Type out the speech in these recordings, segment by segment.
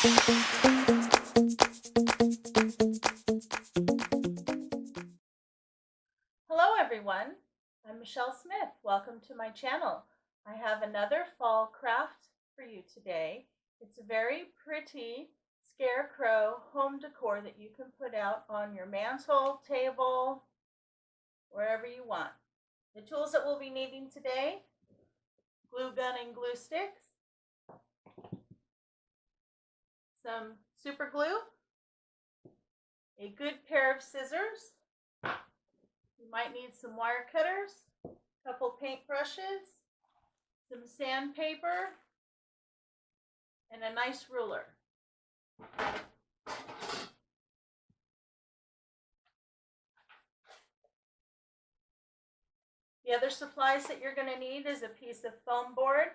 Hello everyone, I'm Michelle Smith. Welcome to my channel. I have another fall craft for you today. It's a very pretty scarecrow home decor that you can put out on your mantel, table, wherever you want. The tools that we'll be needing today: glue gun and glue sticks, some super glue, a good pair of scissors. You might need some wire cutters, a couple paint brushes, some sandpaper, and a nice ruler. The other supplies that you're going to need is a piece of foam board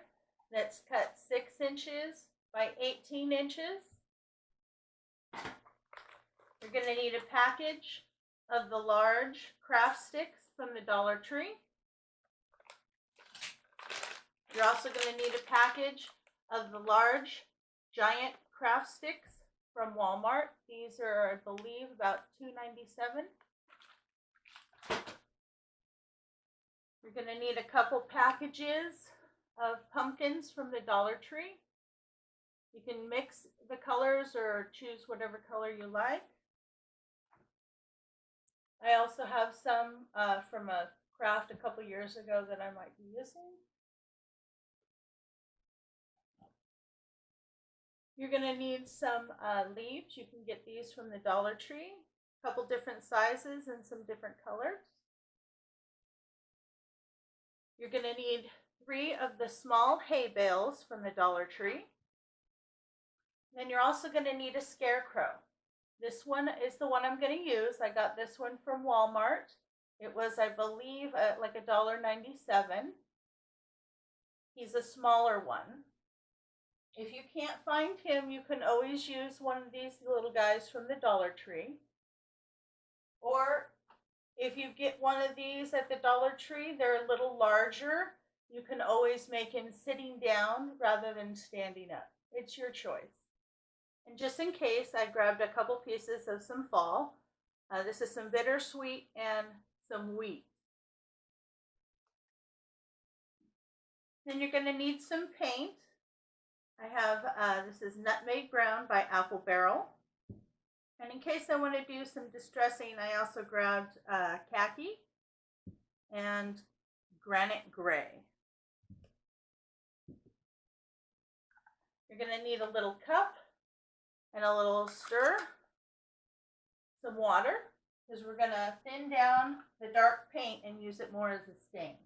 that's cut 6 inches by 18 inches. You're going to need a package of the large craft sticks from the Dollar Tree. You're also going to need a package of the large giant craft sticks from Walmart. These are, I believe, about $2.97. You're going to need a couple packages of pumpkins from the Dollar Tree. You can mix the colors or choose whatever color you like. I also have some from a craft a couple years ago that I might be using. You're going to need some leaves. You can get these from the Dollar Tree, a couple different sizes and some different colors. You're going to need 3 of the small hay bales from the Dollar Tree. Then you're also going to need a scarecrow. This one is the one I'm going to use. I got this one from Walmart. It was, I believe, like $1.97. He's a smaller one. If you can't find him, you can always use one of these little guys from the Dollar Tree. Or if you get one of these at the Dollar Tree, they're a little larger. You can always make him sitting down rather than standing up. It's your choice. And just in case, I grabbed a couple pieces of some fall. This is some bittersweet and some wheat. Then you're going to need some paint. I have, this is Nutmeg Brown by Apple Barrel. And in case I want to do some distressing, I also grabbed Khaki and Granite Gray. You're going to need a little cup and a little stir, some water, because we're going to thin down the dark paint and use it more as a stain.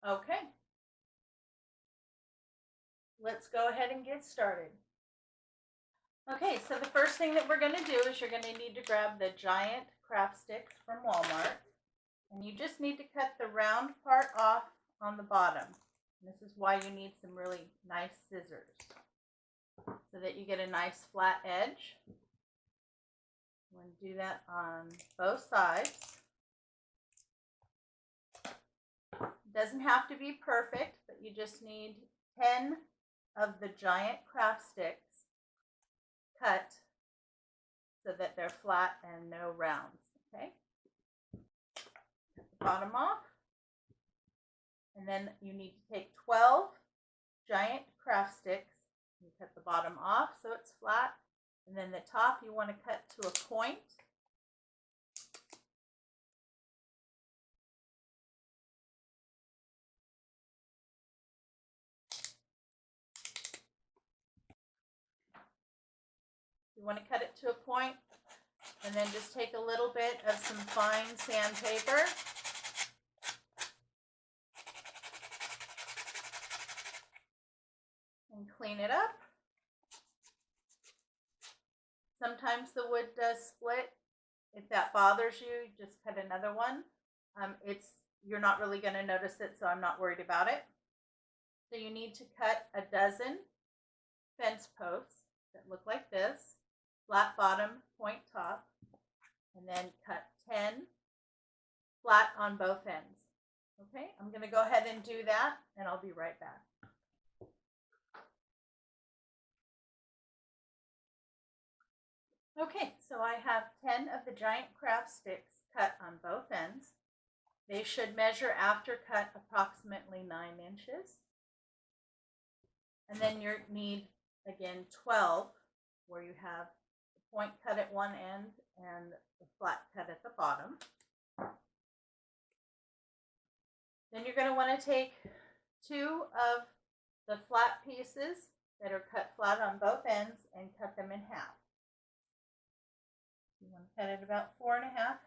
Okay. Let's go ahead and get started. Okay, so the first thing that we're going to do is you're going to need to grab the giant craft sticks from Walmart. And you just need to cut the round part off on the bottom. And this is why you need some really nice scissors, so that you get a nice flat edge. You want to do that on both sides. It doesn't have to be perfect, but you just need 10 of the giant craft sticks cut so that they're flat and no rounds. Okay? Cut the bottom off. And then you need to take 12 giant craft sticks. You cut the bottom off so it's flat. And then the top you want to cut to a point. You want to cut it to a point, and then just take a little bit of some fine sandpaper. And clean it up. Sometimes the wood does split. If that bothers you, just cut another one. You're not really going to notice it, so I'm not worried about it. So you need to cut a dozen fence posts that look like this. Flat bottom, point top, and then cut 10 flat on both ends. Okay, I'm going to go ahead and do that, and I'll be right back. Okay, so I have 10 of the giant craft sticks cut on both ends. They should measure after cut approximately 9 inches. And then you need, again, 12 where you have the point cut at one end and the flat cut at the bottom. Then you're going to want to take 2 of the flat pieces that are cut flat on both ends and cut them in half. You want to cut it about 4.5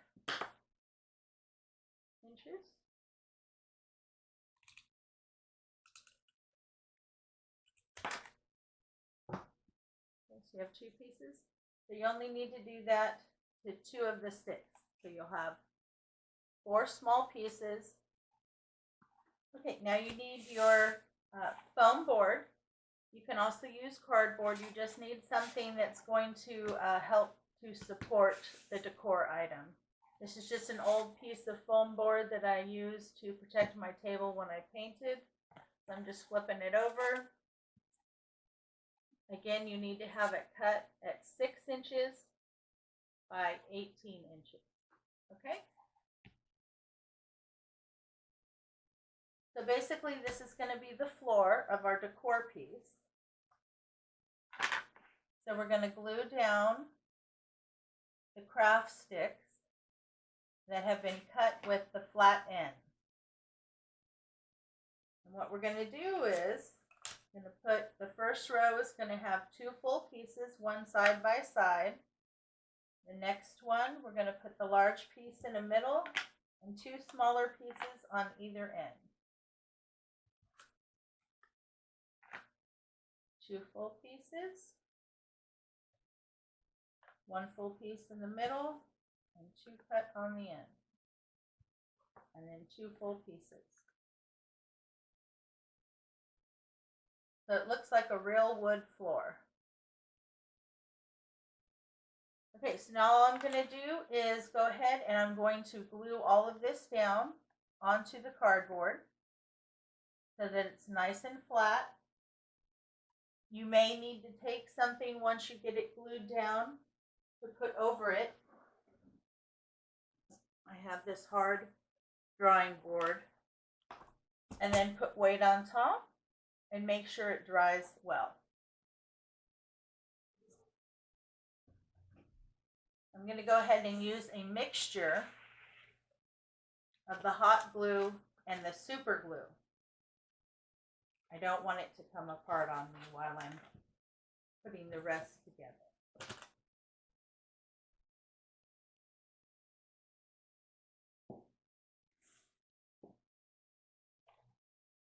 inches. Okay, so you have 2 pieces. So you only need to do that to 2 of the sticks. So you'll have 4 small pieces. Okay, now you need your foam board. You can also use cardboard. You just need something that's going to help to support the decor item. This is just an old piece of foam board that I used to protect my table when I painted. So I'm just flipping it over. Again, you need to have it cut at 6 inches by 18 inches. Okay? So basically, this is going to be the floor of our decor piece. So we're going to glue down the craft sticks that have been cut with the flat end. And what we're going to do is, we're going to put, the first row is going to have 2 full pieces, one side by side. The next one, we're going to put the large piece in the middle and 2 smaller pieces on either end. 2 full pieces, 1 full piece in the middle, and 2 cut on the end, and then 2 full pieces. So it looks like a real wood floor. Okay, so now all I'm going to do is go ahead and I'm going to glue all of this down onto the cardboard so that it's nice and flat. You may need to take something once you get it glued down to put over it. I have this hard drawing board. And then put weight on top and make sure it dries well. I'm going to go ahead and use a mixture of the hot glue and the super glue. I don't want it to come apart on me while I'm putting the rest together.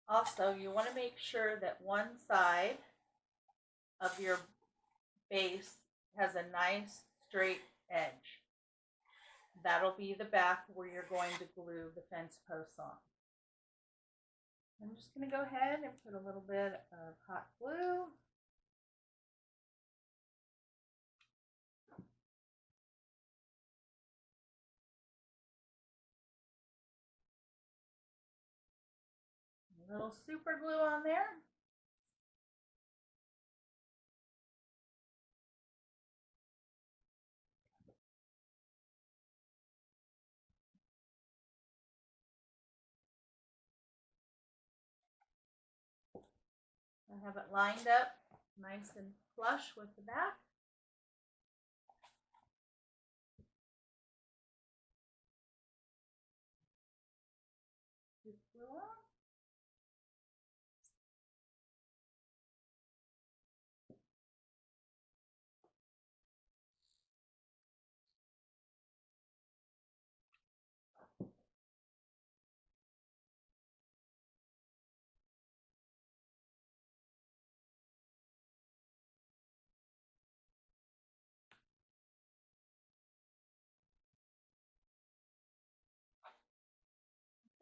Also, you want to make sure that one side of your base has a nice straight edge. That'll be the back where you're going to glue the fence posts on. I'm just going to go ahead and put a little bit of hot glue. A little super glue on there. I have it lined up nice and flush with the back. Just glue on.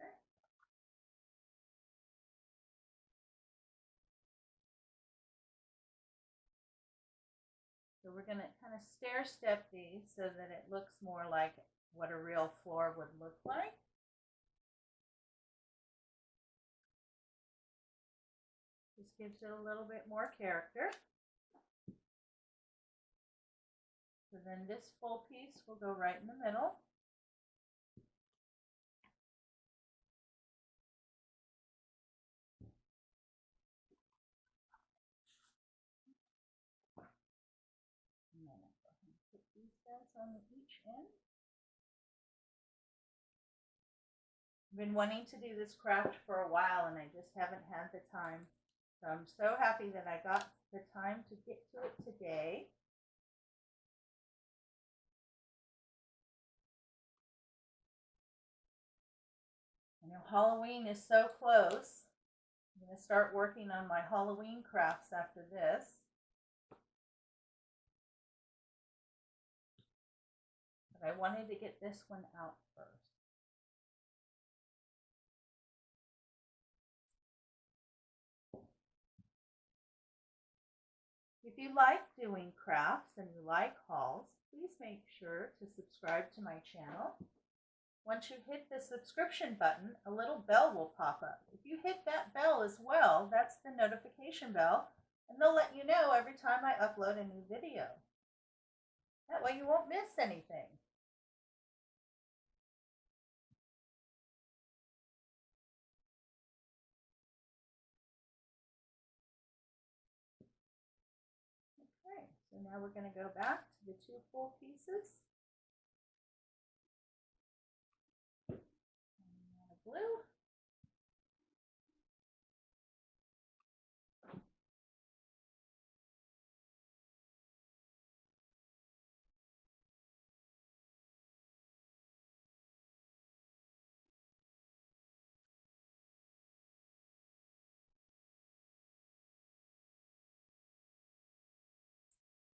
Okay. So we're going to kind of stair step these so that it looks more like what a real floor would look like. Just gives it a little bit more character. So then this full piece will go right in the middle. And then I'll go ahead and put these guys on each end. I've been wanting to do this craft for a while and I just haven't had the time. So I'm so happy that I got the time to get to it today. I know Halloween is so close. I'm going to start working on my Halloween crafts after this. But I wanted to get this one out first. If you like doing crafts and you like hauls, please make sure to subscribe to my channel. Once you hit the subscription button, a little bell will pop up. If you hit that bell as well, that's the notification bell, and they'll let you know every time I upload a new video. That way you won't miss anything. Okay, so now we're going to go back to the 2 full pieces. And glue.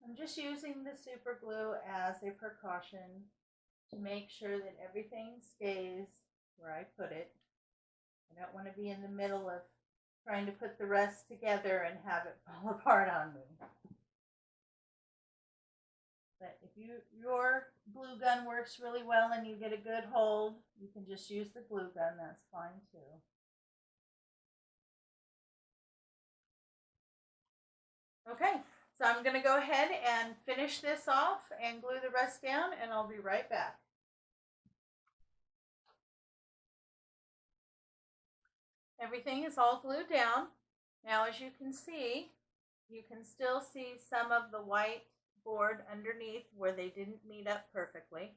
I'm just using the super glue as a precaution to make sure that everything stays where I put it. I don't want to be in the middle of trying to put the rest together and have it fall apart on me. But if your glue gun works really well and you get a good hold, you can just use the glue gun. That's fine too. Okay, so I'm going to go ahead and finish this off and glue the rest down, and I'll be right back. Everything is all glued down. Now, as you can still see some of the white board underneath where they didn't meet up perfectly.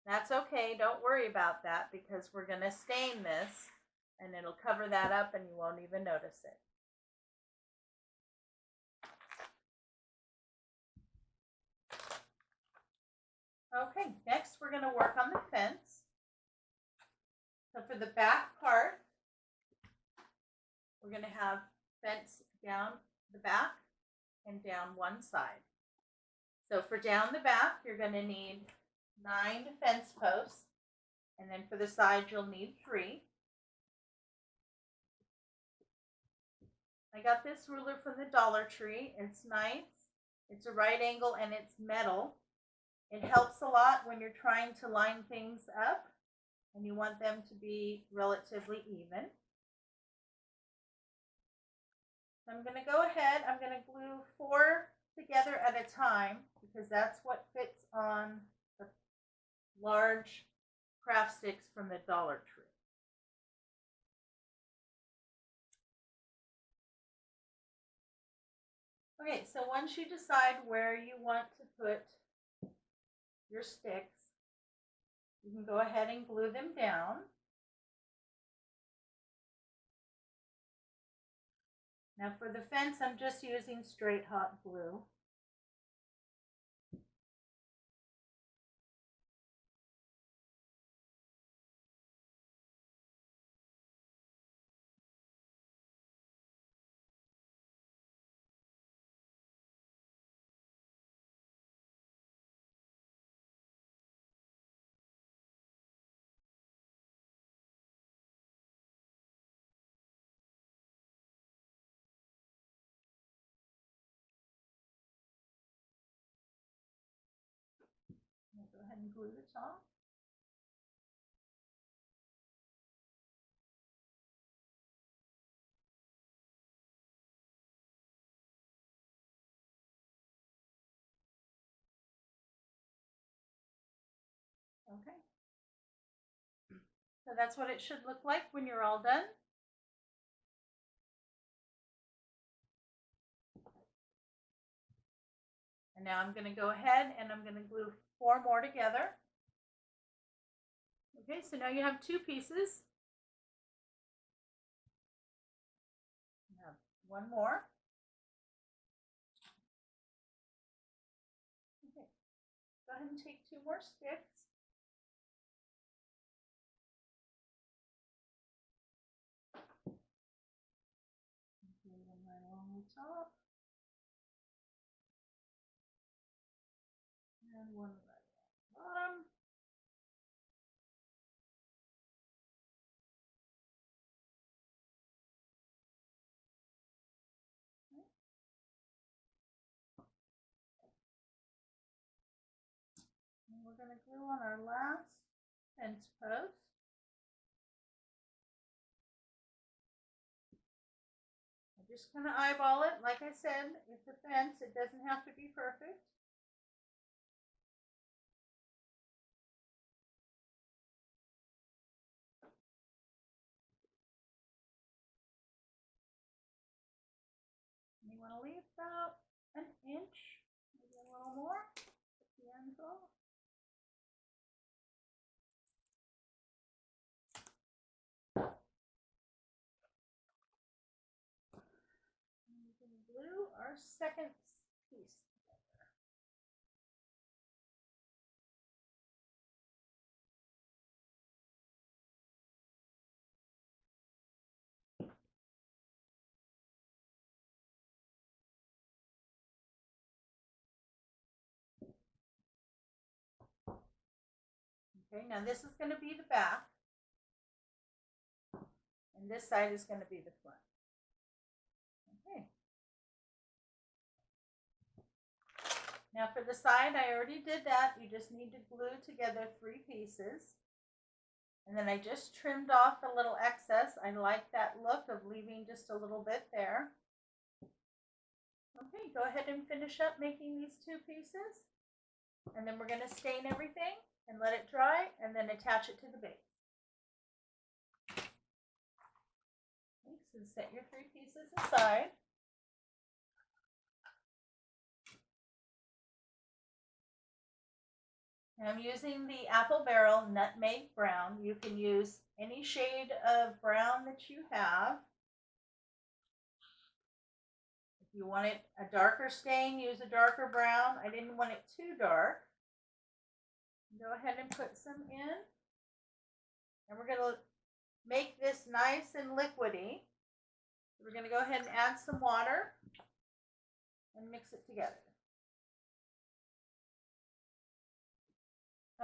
That's okay, don't worry about that because we're going to stain this and it'll cover that up and you won't even notice it. Okay, next we're going to work on the fence. So for the back part, we're going to have fence down the back and down one side. So for down the back, you're going to need 9 fence posts, and then for the side, you'll need 3. I got this ruler from the Dollar Tree. It's nice. It's a right angle and it's metal. It helps a lot when you're trying to line things up and you want them to be relatively even. I'm going to go ahead, I'm going to glue 4 together at a time because that's what fits on the large craft sticks from the Dollar Tree. Okay, so once you decide where you want to put your sticks, you can go ahead and glue them down. Now for the fence, I'm just using straight hot glue. I'll go ahead and glue the top. So that's what it should look like when you're all done. And now I'm going to go ahead and I'm going to glue 4 more together. Okay, so now you have 2 pieces. You have 1 more. Okay, go ahead and take 2 more sticks. One right along the top. And 1 right along the bottom. And we're going to glue on our last fence post. I just kind of eyeball it. Like I said, it's a fence. It doesn't have to be perfect. You want to leave about an inch, maybe a little more at the ends off. And we're going to glue our second piece together. Okay, now this is going to be the back, and this side is going to be the front. Okay. Now for the side, I already did that. You just need to glue together 3 pieces. And then I just trimmed off a little excess. I like that look of leaving just a little bit there. Okay, go ahead and finish up making these 2 pieces. And then we're going to stain everything and let it dry and then attach it to the base. Okay, so set your 3 pieces aside. I'm using the Apple Barrel Nutmeg Brown. You can use any shade of brown that you have. If you want it a darker stain, use a darker brown. I didn't want it too dark. Go ahead and put some in. And we're going to make this nice and liquidy. We're going to go ahead and add some water and mix it together.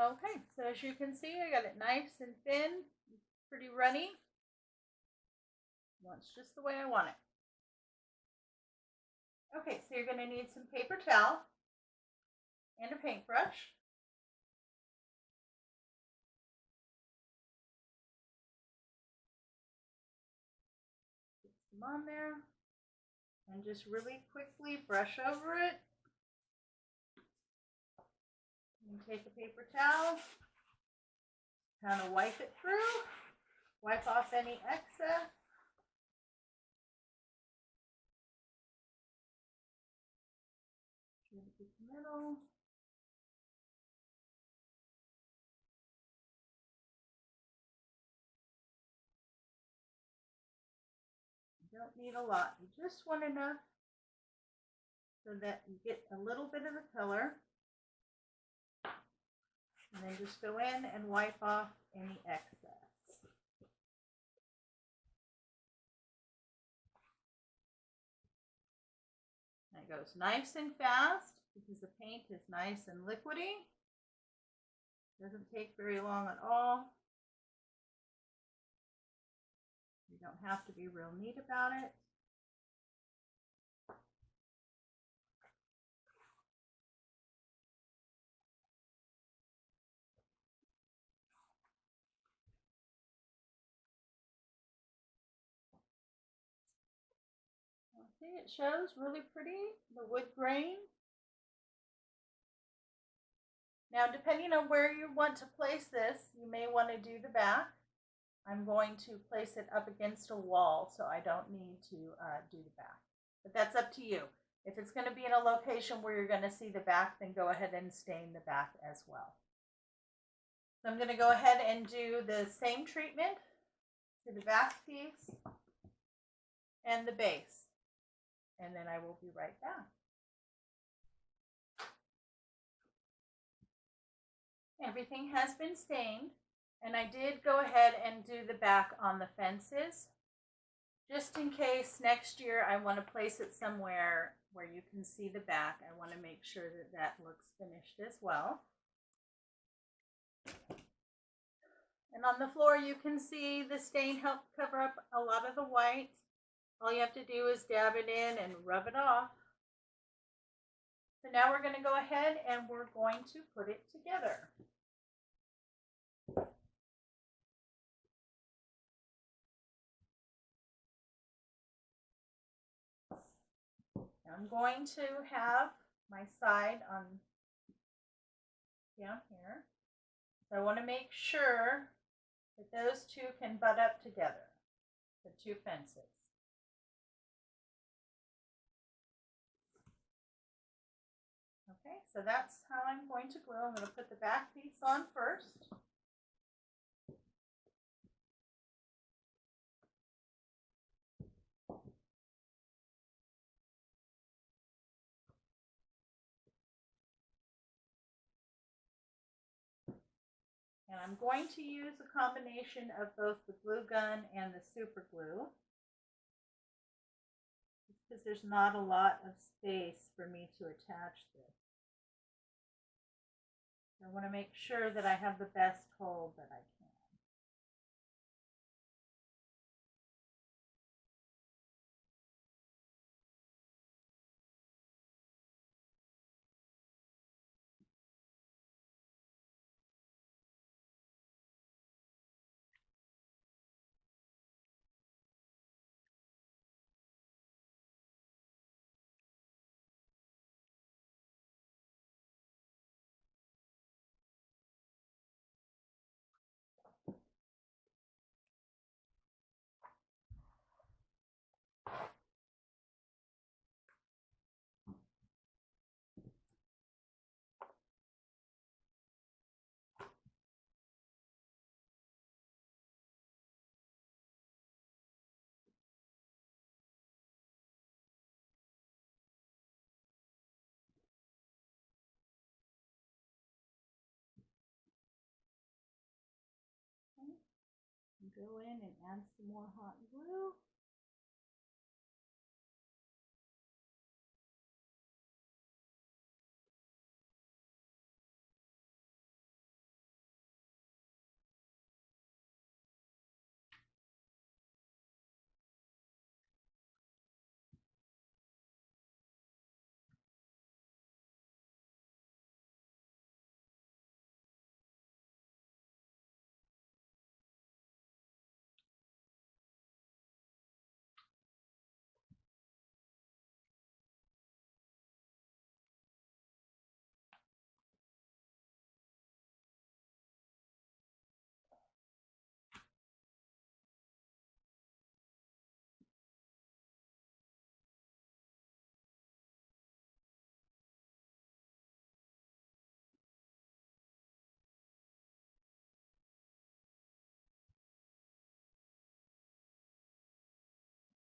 Okay, so as you can see, I got it nice and thin, pretty runny. It's just the way I want it. Okay, so you're going to need some paper towel and a paintbrush. Put some on there and just really quickly brush over it. And take a paper towel, kind of wipe it through, wipe off any excess. Get the middle. You don't need a lot. You just want enough so that you get a little bit of the color. And then just go in and wipe off any excess. That goes nice and fast because the paint is nice and liquidy. Doesn't take very long at all. You don't have to be real neat about it. See, it shows really pretty, the wood grain. Now, depending on where you want to place this, you may want to do the back. I'm going to place it up against a wall, so I don't need to do the back. But that's up to you. If it's going to be in a location where you're going to see the back, then go ahead and stain the back as well. So I'm going to go ahead and do the same treatment to the back piece and the base. And then I will be right back. Everything has been stained, and I did go ahead and do the back on the fences. Just in case next year I want to place it somewhere where you can see the back, I want to make sure that that looks finished as well. And on the floor you can see the stain helped cover up a lot of the white. All you have to do is dab it in and rub it off. So now we're going to go ahead and we're going to put it together. I'm going to have my side on down here. So I want to make sure that those two can butt up together, the two fences. Okay, so that's how I'm going to glue. I'm going to put the back piece on first. And I'm going to use a combination of both the glue gun and the super glue, because there's not a lot of space for me to attach this. I want to make sure that I have the best hold that I can. Go in and add some more hot glue.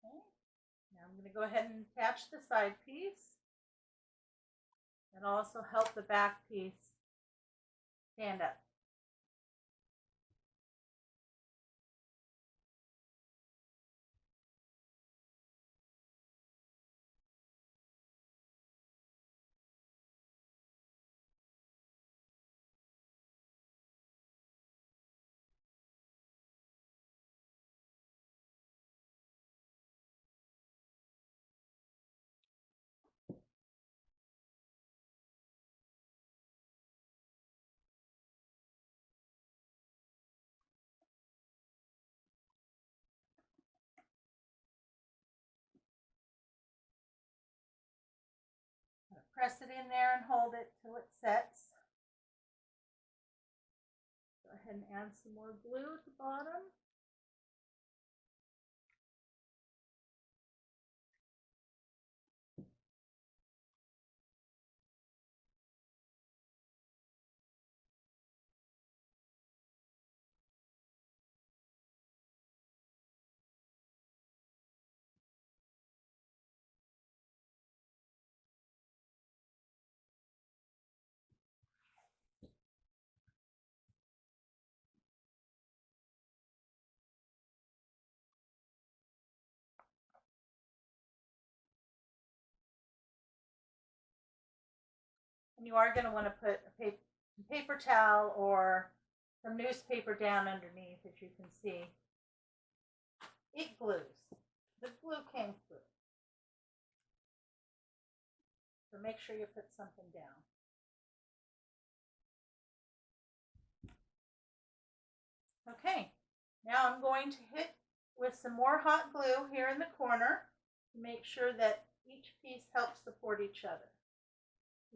Okay. Now I'm going to go ahead and attach the side piece. That'll also help the back piece stand up. Press it in there and hold it till it sets. Go ahead and add some more glue at the bottom. And you are going to want to put a paper towel or some newspaper down underneath, as you can see. It glues. The glue came through. So make sure you put something down. Okay, now I'm going to hit with some more hot glue here in the corner to make sure that each piece helps support each other,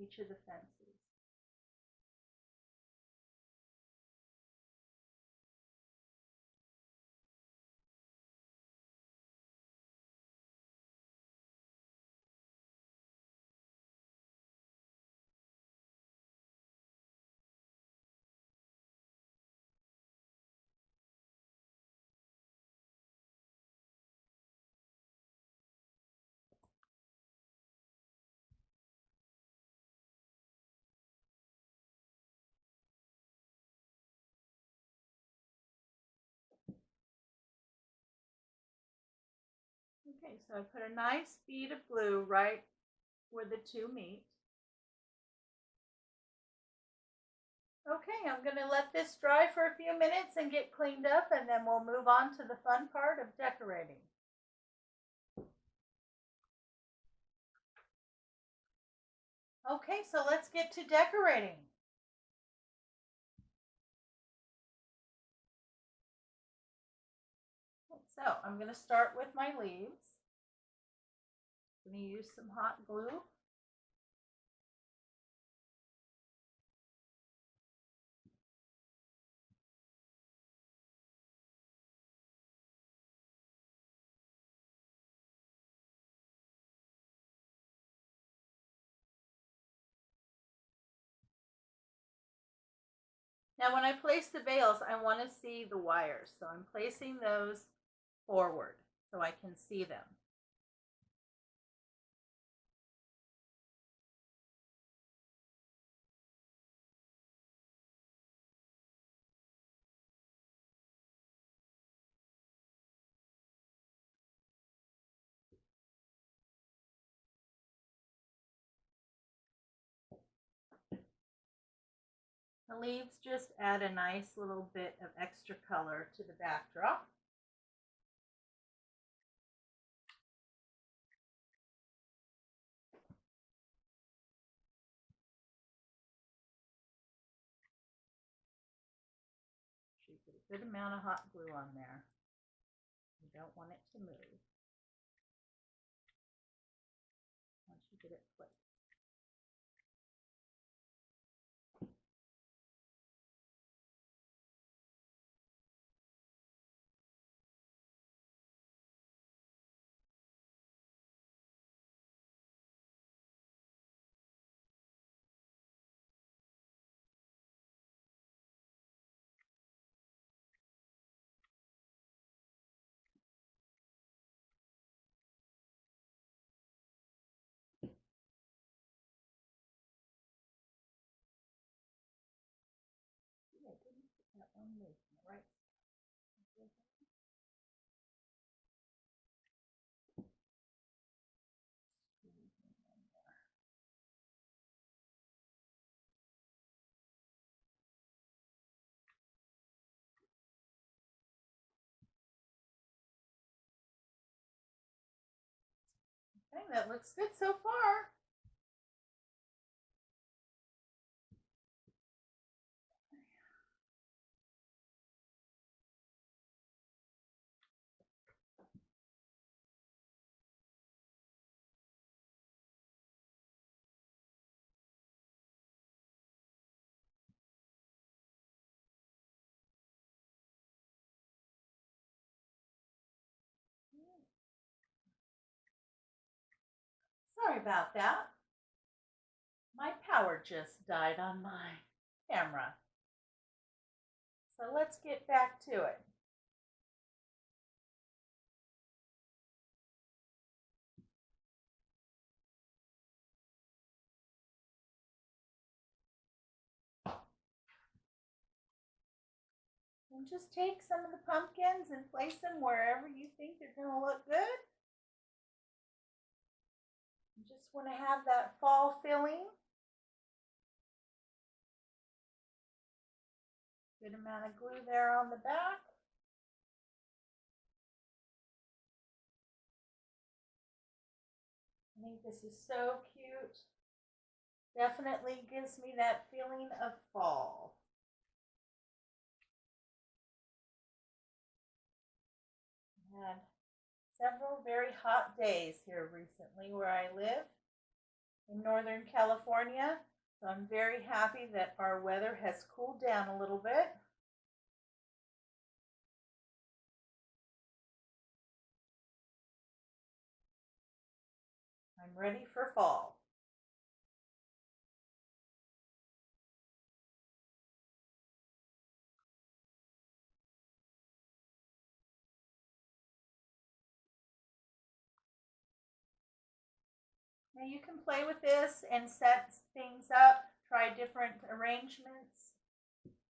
each of the fences. Okay, so I put a nice bead of glue right where the two meet. Okay, I'm going to let this dry for a few minutes and get cleaned up, and then we'll move on to the fun part of decorating. Okay, so let's get to decorating. So I'm going to start with my leaves. I'm going to use some hot glue. Now when I place the bales, I want to see the wires. So I'm placing those forward so I can see them. The leaves just add a nice little bit of extra color to the backdrop. You put a good amount of hot glue on there. You don't want it to move once you get it placed. I didn't put that one loose, right? Okay, that looks good so far. Sorry about that. My power just died on my camera. So let's get back to it. And just take some of the pumpkins and place them wherever you think they're going to look good. You just want to have that fall feeling. Good amount of glue there on the back. I think this is so cute. Definitely gives me that feeling of fall. I had several very hot days here recently where I live in Northern California. So I'm very happy that our weather has cooled down a little bit. I'm ready for fall. Now you can play with this and set things up, try different arrangements,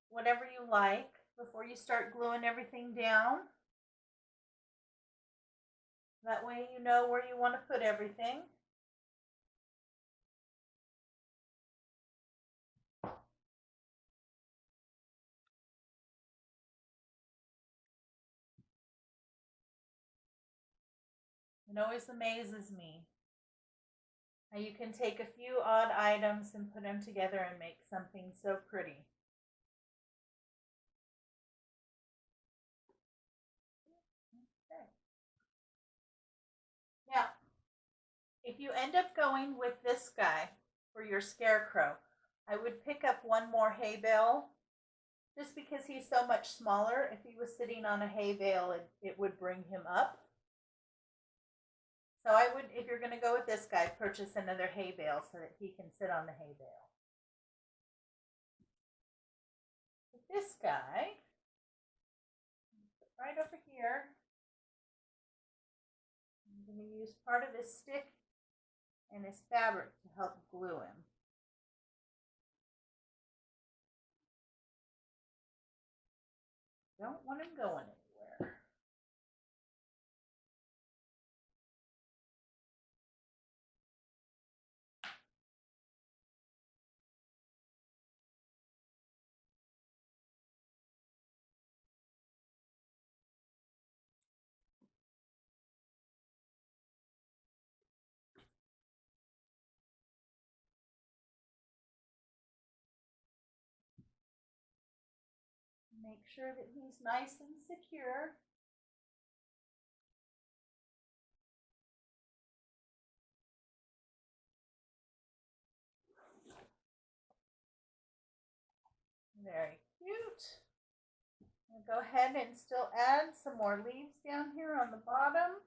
whatever you like before you start gluing everything down. That way you know where you want to put everything. It always amazes me how you can take a few odd items and put them together and make something so pretty. Okay. Now, if you end up going with this guy for your Scarecrow, I would pick up one more hay bale just because he's so much smaller. If he was sitting on a hay bale, it would bring him up. So I would, if you're going to go with this guy, purchase another hay bale so that he can sit on the hay bale. With this guy, right over here, I'm going to use part of this stick and this fabric to help glue him. Don't want him going anywhere. Make sure that he's nice and secure. Very cute. I'll go ahead and still add some more leaves down here on the bottom.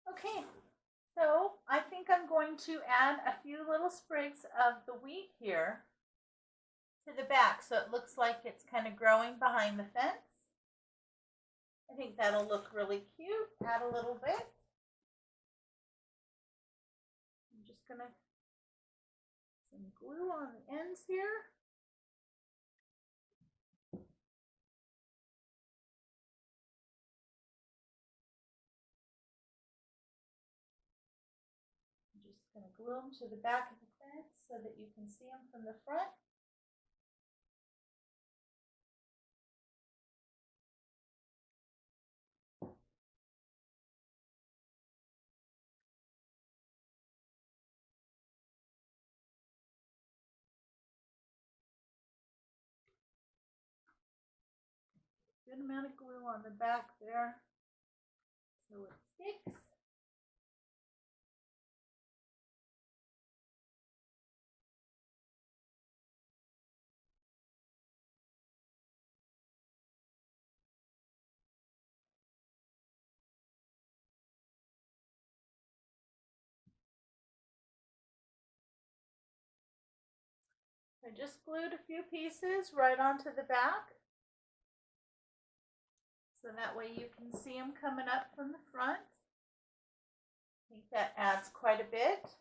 Okay, so I think I'm going to add a few little sprigs of the wheat here to the back so it looks like it's kind of growing behind the fence. I think that'll look really cute. Add a little bit. I'm just going to some glue on the ends here. I'm just going to glue them to the back of the fence so that you can see them from the front. Good amount of glue on the back there so it sticks. I just glued a few pieces right onto the back, so that way you can see them coming up from the front. I think that adds quite a bit.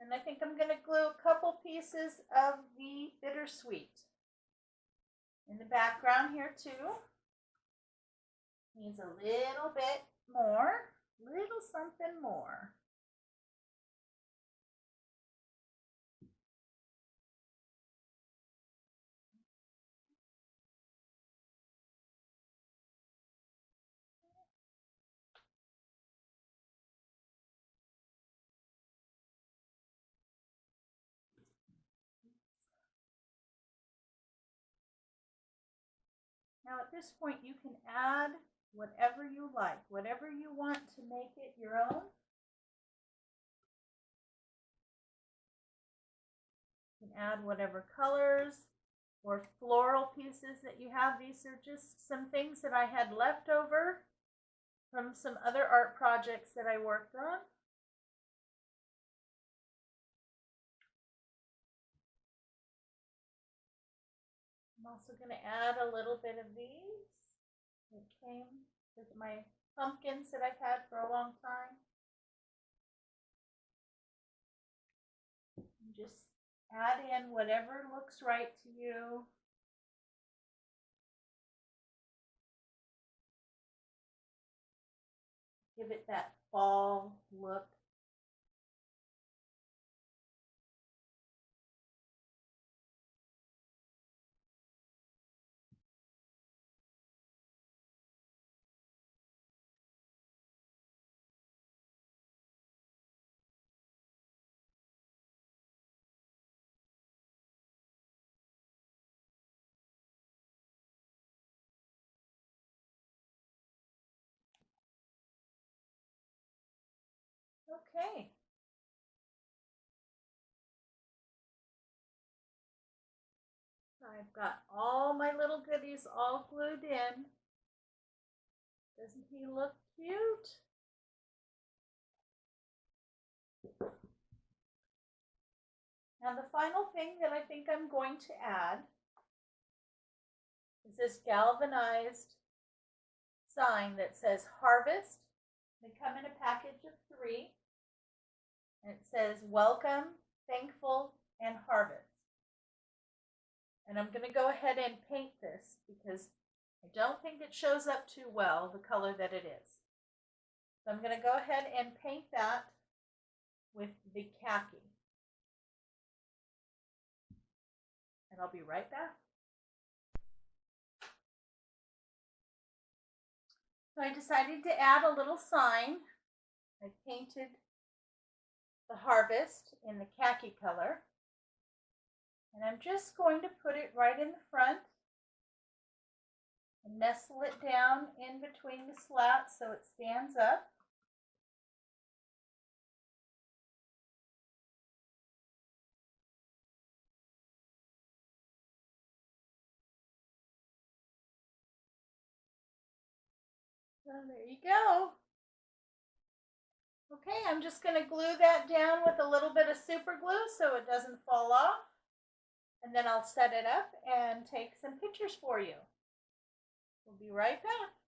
And I think I'm going to glue a couple pieces of the bittersweet in the background here too. Needs a little bit more, little something more. Now at this point you can add whatever you like, whatever you want to make it your own. You can add whatever colors or floral pieces that you have. These are just some things that I had left over from some other art projects that I worked on. I'm also going to add a little bit of these. It came with my pumpkins that I've had for a long time. And just add in whatever looks right to you. Give it that fall look. Okay. I've got all my little goodies all glued in. Doesn't he look cute? Now the final thing that I think I'm going to add is this galvanized sign that says harvest. They come in a package of 3. And it says welcome, thankful, and harvest. And I'm going to go ahead and paint this because I don't think it shows up too well, the color that it is. So I'm going to go ahead and paint that with the khaki. And I'll be right back. So I decided to add a little sign. I painted the harvest in the khaki color. And I'm just going to put it right in the front and nestle it down in between the slats so it stands up. So there you go. Okay, I'm just going to glue that down with a little bit of super glue so it doesn't fall off. And then I'll set it up and take some pictures for you. We'll be right back.